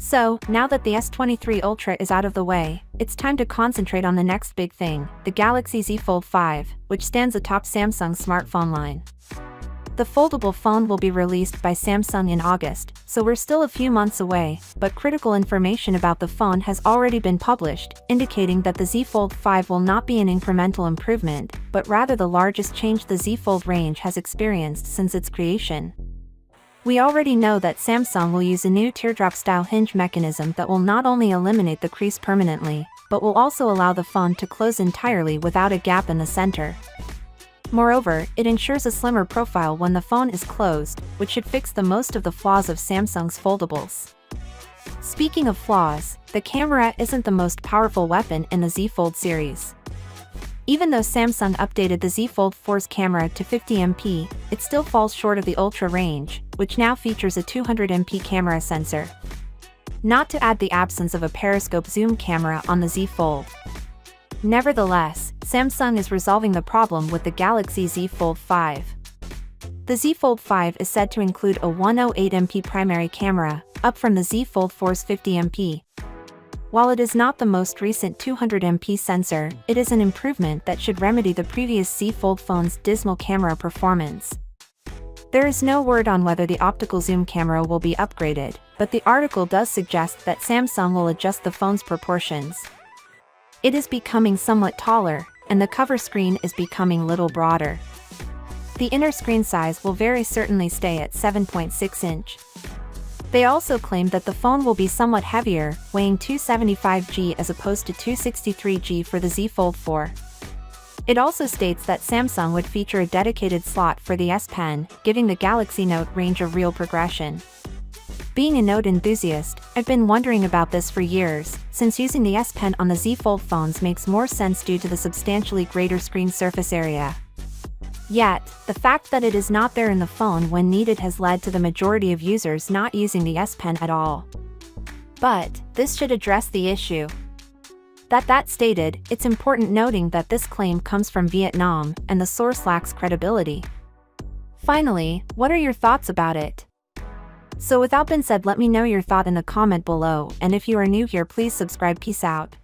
So, now that the S23 Ultra is out of the way, it's time to concentrate on the next big thing, the Galaxy Z Fold 5, which stands atop Samsung's smartphone line. The foldable phone will be released by Samsung in August, so we're still a few months away, but critical information about the phone has already been published, indicating that the Z Fold 5 will not be an incremental improvement, but rather the largest change the Z Fold range has experienced since its creation. We already know that Samsung will use a new teardrop-style hinge mechanism that will not only eliminate the crease permanently, but will also allow the phone to close entirely without a gap in the center. Moreover, it ensures a slimmer profile when the phone is closed, which should fix the most of the flaws of Samsung's foldables. Speaking of flaws, the camera isn't the most powerful weapon in the Z Fold series. Even though Samsung updated the Z Fold 4's camera to 50MP, it still falls short of the Ultra range, which now features a 200MP camera sensor. Not to add the absence of a periscope zoom camera on the Z Fold. Nevertheless, Samsung is resolving the problem with the Galaxy Z Fold 5. The Z Fold 5 is said to include a 108MP primary camera, up from the Z Fold 4's 50MP. While it is not the most recent 200MP sensor, it is an improvement that should remedy the previous Z Fold phone's dismal camera performance. There is no word on whether the optical zoom camera will be upgraded, but the article does suggest that Samsung will adjust the phone's proportions. It is becoming somewhat taller, and the cover screen is becoming a little broader. The inner screen size will very certainly stay at 7.6 inch. They also claim that the phone will be somewhat heavier, weighing 275g as opposed to 263g for the Z Fold 4. It also states that Samsung would feature a dedicated slot for the S Pen, giving the Galaxy Note range a real progression. Being a Note enthusiast, I've been wondering about this for years, since using the S Pen on the Z Fold phones makes more sense due to the substantially greater screen surface area. Yet, the fact that it is not there in the phone when needed has led to the majority of users not using the S Pen at all. But, this should address the issue. That stated, it's important noting that this claim comes from Vietnam, and the source lacks credibility. Finally, what are your thoughts about it? So without being said, let me know your thought in the comment below, and if you are new here, please subscribe. Peace out.